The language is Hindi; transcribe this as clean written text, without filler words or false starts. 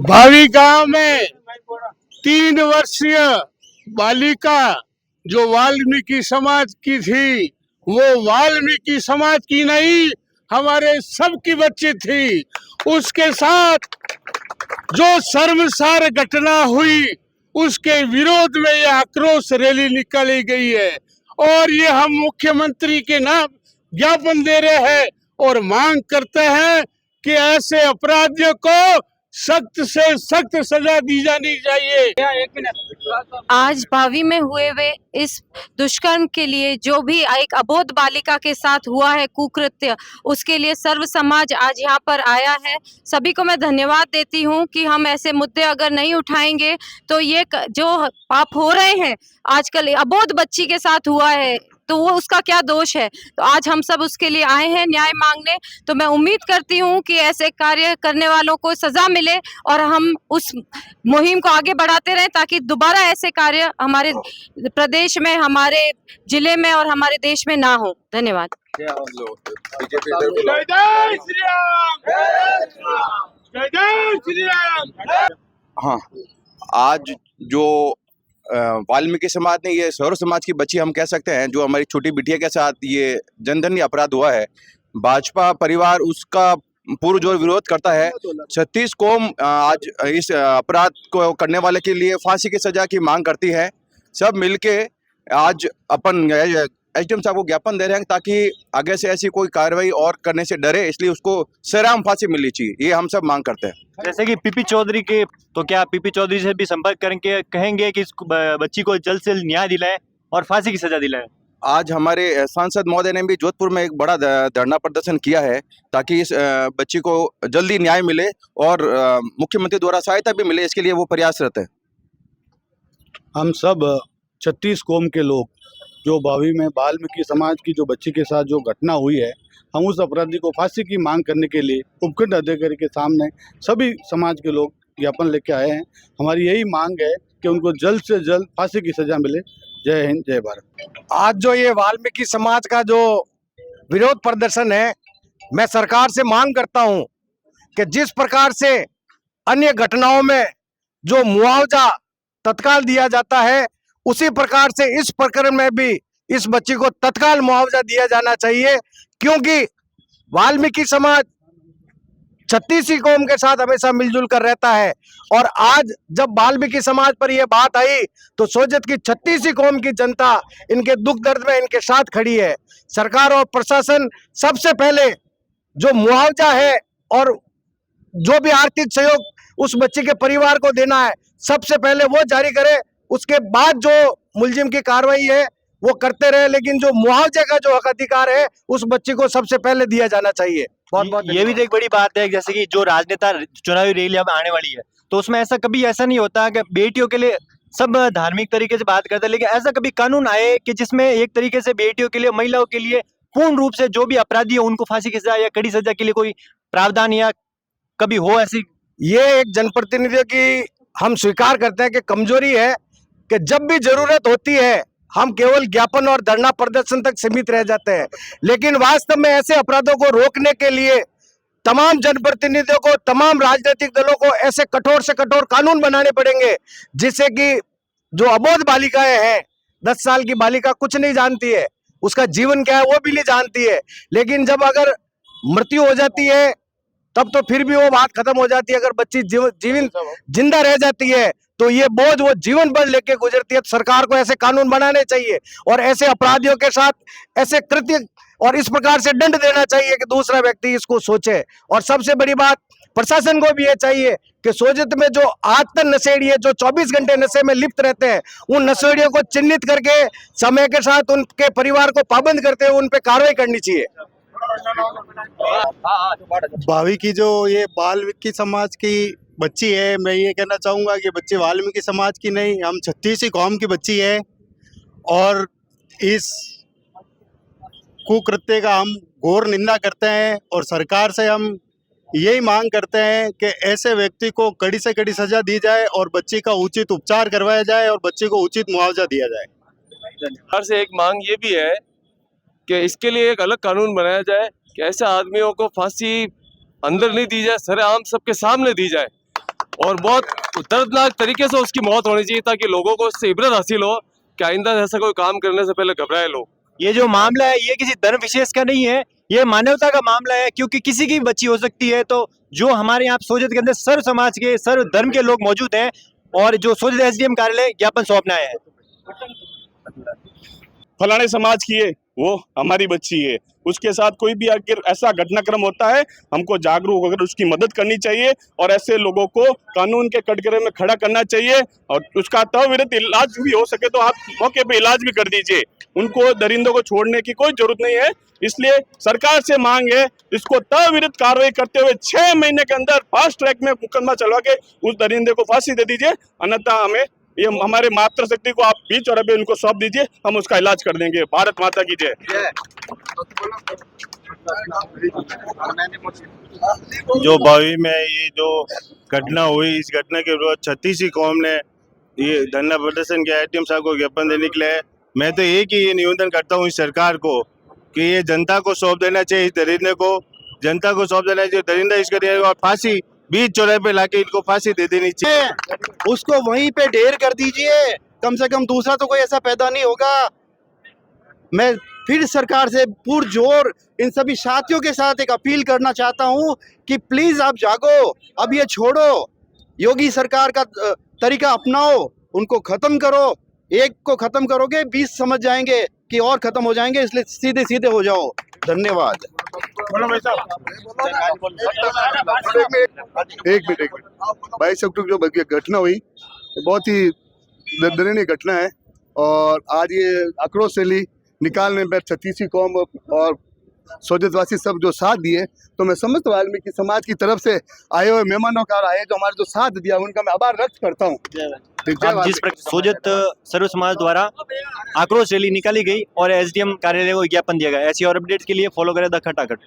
भावी गांव में 3 वर्षीय बालिका जो वाल्मीकि समाज की थी, वो वाल्मीकि समाज की नहीं, हमारे सबकी बच्ची थी। उसके साथ जो शर्मसार घटना हुई, उसके विरोध में यह आक्रोश रैली निकाली गई है और ये हम मुख्यमंत्री के नाम ज्ञापन दे रहे हैं और मांग करते हैं कि ऐसे अपराधियों को सख्त से सख्त सजा दी जानी चाहिए। आज भावी में हुए हुए इस दुष्कर्म के लिए जो भी एक अबोध बालिका के साथ हुआ है कुकृत्य, उसके लिए सर्व समाज आज यहाँ पर आया है। सभी को मैं धन्यवाद देती हूँ कि हम ऐसे मुद्दे अगर नहीं उठाएंगे तो ये जो पाप हो रहे हैं आजकल अबोध बच्ची के साथ हुआ है, तो वो उसका क्या दोष है। तो आज हम सब उसके लिए आए हैं न्याय मांगने। तो मैं उम्मीद करती हूँ कि ऐसे कार्य करने वालों को सजा मिले और हम उस मुहिम को आगे बढ़ाते रहें ताकि दोबारा ऐसे कार्य हमारे प्रदेश में, हमारे जिले में और हमारे देश में ना हो। धन्यवाद। जय जय श्री राम, जय जय श्री राम। हाँ, आज जो वाल्मीकि समाज ने, ये सौर समाज की बच्ची हम कह सकते हैं, जो हमारी छोटी बिटिया के साथ ये जनधन्य अपराध हुआ है, भाजपा परिवार उसका पुरजोर विरोध करता है। 36 कौम आज इस अपराध को करने वाले के लिए फांसी की सजा की मांग करती है। सब मिलके आज अपन एसडीएम साहब को ज्ञापन दे रहे हैं ताकि आगे से ऐसी कोई कार्रवाई और करने से डरे, इसलिए उसको सरेआम फांसी मिलनी चाहिए, ये हम सब मांग करते हैं। जैसे कि पीपी चौधरी के, तो क्या पीपी चौधरी से भी संपर्क करके कहेंगे कि इस बच्ची को जल्द से जल्द न्याय दिलाएं और फांसी की सजा दिलाएं? आज हमारे सांसद महोदय ने भी जोधपुर में एक बड़ा धरना प्रदर्शन किया है ताकि इस बच्ची को जल्दी न्याय मिले और मुख्यमंत्री द्वारा सहायता भी मिले, इसके लिए वो प्रयासरत है। हम सब 36 कौम के लोग जो भावी में वाल्मीकि समाज की जो बच्ची के साथ जो घटना हुई है, हम उस अपराधी को फांसी की मांग करने के लिए उपखंड अधिकारी के सामने सभी समाज के लोग ज्ञापन लेके आए हैं। हमारी यही मांग है कि उनको जल्द से जल्द फांसी की सजा मिले। जय हिंद, जय भारत। आज जो ये वाल्मीकि समाज का जो विरोध प्रदर्शन है, मैं सरकार से मांग करता हूं कि जिस प्रकार से अन्य घटनाओं में जो मुआवजा तत्काल दिया जाता है, उसी प्रकार से इस प्रकरण में भी इस बच्ची को तत्काल मुआवजा दिया जाना चाहिए, क्योंकि वाल्मीकि समाज 36 कौम के साथ हमेशा मिलजुल कर रहता है। और आज जब वाल्मीकि समाज पर यह बात आई तो सोजत की 36 कौम की जनता इनके दुख दर्द में इनके साथ खड़ी है। सरकार और प्रशासन सबसे पहले जो मुआवजा है और जो भी आर्थिक सहयोग उस बच्चे के परिवार को देना है, सबसे पहले वो जारी करे, उसके बाद जो मुलजिम की कार्रवाई है वो करते रहे, लेकिन जो मुआवजे का जो हक अधिकार है उस बच्चे को सबसे पहले दिया जाना चाहिए। बहुत ये भी एक बड़ी बात है, जैसे कि जो राजनेता चुनावी रैली अब आने वाली है, तो उसमें ऐसा कभी ऐसा नहीं होता कि बेटियों के लिए सब धार्मिक तरीके से बात करते हैं, लेकिन ऐसा कभी कानून आए कि जिसमें एक तरीके से बेटियों के लिए, महिलाओं के लिए पूर्ण रूप से जो भी अपराधी है उनको फांसी की सजा या कड़ी सजा के लिए कोई प्रावधान या कभी हो ऐसी? ये एक जनप्रतिनिधियों की हम स्वीकार करते हैं कि कमजोरी है कि जब भी जरूरत होती है हम केवल ज्ञापन और धरना प्रदर्शन तक सीमित रह जाते हैं, लेकिन वास्तव में ऐसे अपराधों को रोकने के लिए तमाम जनप्रतिनिधियों को, तमाम राजनीतिक दलों को ऐसे कठोर से कठोर कानून बनाने पड़ेंगे जिससे कि जो अबोध बालिकाएं हैं, 10 साल की बालिका कुछ नहीं जानती है, उसका जीवन क्या है वो भी नहीं जानती है, लेकिन जब अगर मृत्यु हो जाती है तब तो फिर भी वो बात खत्म हो जाती है। अगर बच्ची जिंदा रह जाती है तो ये बोझ वो जीवन भर लेके गुजरती है। सरकार को ऐसे कानून बनाने चाहिए और ऐसे अपराधियों के साथ ऐसे कृत्य और इस प्रकार से दंड देना चाहिए कि दूसरा व्यक्ति इसको सोचे। और सबसे बड़ी बात प्रशासन को भी ये चाहिए कि सोजत में जो आदतन नशेड़ी है, जो 24 घंटे नशे में लिप्त रहते हैं, उन नशेड़ियों को चिन्हित करके समय के साथ उनके परिवार को पाबंद करते हुए उन पर कार्रवाई करनी चाहिए। भावी की जो ये वाल्मीकि समाज की बच्ची है, मैं ये कहना चाहूँगा कि बच्ची वाल्मीकि समाज की नहीं, हम 36 कौम की बच्ची है और इस कुकृत्य का हम घोर निंदा करते हैं और सरकार से हम यही मांग करते हैं कि ऐसे व्यक्ति को कड़ी से कड़ी सजा दी जाए और बच्ची का उचित उपचार करवाया जाए और बच्चे को उचित मुआवजा दिया जाए। सरकार से एक मांग ये भी है कि इसके लिए एक अलग कानून बनाया जाए कि ऐसे आदमियों को फांसी अंदर नहीं दी जाए, सरेआम सबके सामने दी जाए और बहुत दर्दनाक तरीके से उसकी मौत होनी चाहिए, ताकि लोगों को इससे इबरत हासिल हो कि आइंदा ऐसा कोई काम करने से पहले घबराए लोग। ये जो मामला है ये किसी धर्म विशेष का नहीं है, ये मानवता का मामला है, क्योंकि किसी की भी बच्ची हो सकती है। तो जो हमारे यहाँ सोजत के अंदर सर्व समाज के सर्व धर्म के लोग मौजूद हैं और जो सोजत एसडीएम कार्यालय ज्ञापन सौंपने आए हैं। फलाने समाज की है, वो हमारी बच्ची है, उसके साथ कोई भी अगर ऐसा घटनाक्रम होता है हमको जागरूक होकर उसकी मदद करनी चाहिए और ऐसे लोगों को कानून के कटघरे में खड़ा करना चाहिए और उसका त्वरित इलाज भी हो सके तो आप मौके पे इलाज भी कर दीजिए। उनको दरिंदों को छोड़ने की कोई जरूरत नहीं है, इसलिए सरकार से मांग है इसको त्वरित कार्रवाई करते हुए 6 महीने के अंदर फास्ट ट्रैक में मुकदमा चलवा के उस दरिंदे को फांसी दे दीजिए, अन्यथा हमें ये हमारे मातृशक्ति को आप 20 चौराहे उनको सौंप दीजिए, हम उसका इलाज कर देंगे। भारत माता की जय। जो बावी में ये जो घटना हुई, इस घटना के विरोध 36 कौम ने ये धरना प्रदर्शन किया, एसडीएम साहब को ज्ञापन देने के लिए। मैं तो एक ही निवेदन करता हूँ इस सरकार को कि ये जनता को सौंप देना चाहिए, इस दरिंदे को जनता को सौंप देना चाहिए। दरिंदा इसका दिया और फांसी 20 चौराहे पे लाके इनको फांसी दे देनी चाहिए। उसको वहीं पे ढेर कर दीजिए, कम से कम दूसरा तो कोई ऐसा पैदा नहीं होगा। मैं फिर सरकार से पुरजोर इन सभी साथियों के साथ एक अपील करना चाहता हूं कि प्लीज आप जागो, अब ये छोड़ो, योगी सरकार का तरीका अपनाओ, उनको खत्म करो। एक को खत्म करोगे 20 समझ जाएंगे कि और खत्म हो जाएंगे, इसलिए सीधे सीधे हो जाओ। धन्यवाद। एक मिनट 22 अक्टूबर जो घटना हुई बहुत ही दर्दनीय घटना है और आज ये आक्रोश रैली निकालने में 36 कौम और सोजतवासी सब जो साथ दिए, तो मैं समस्त वाल्मीकि समाज की तरफ से आए हुए मेहमानों का आए जो हमारे जो साथ दिया उनका मैं आभार व्यक्त करता हूँ। अब जिस प्रकार सोजत सर्व समाज द्वारा आक्रोश रैली निकाली गई और एसडीएम कार्यालय को ज्ञापन दिया गया, ऐसी और अपडेट्स के लिए फॉलो करें द खटाखट।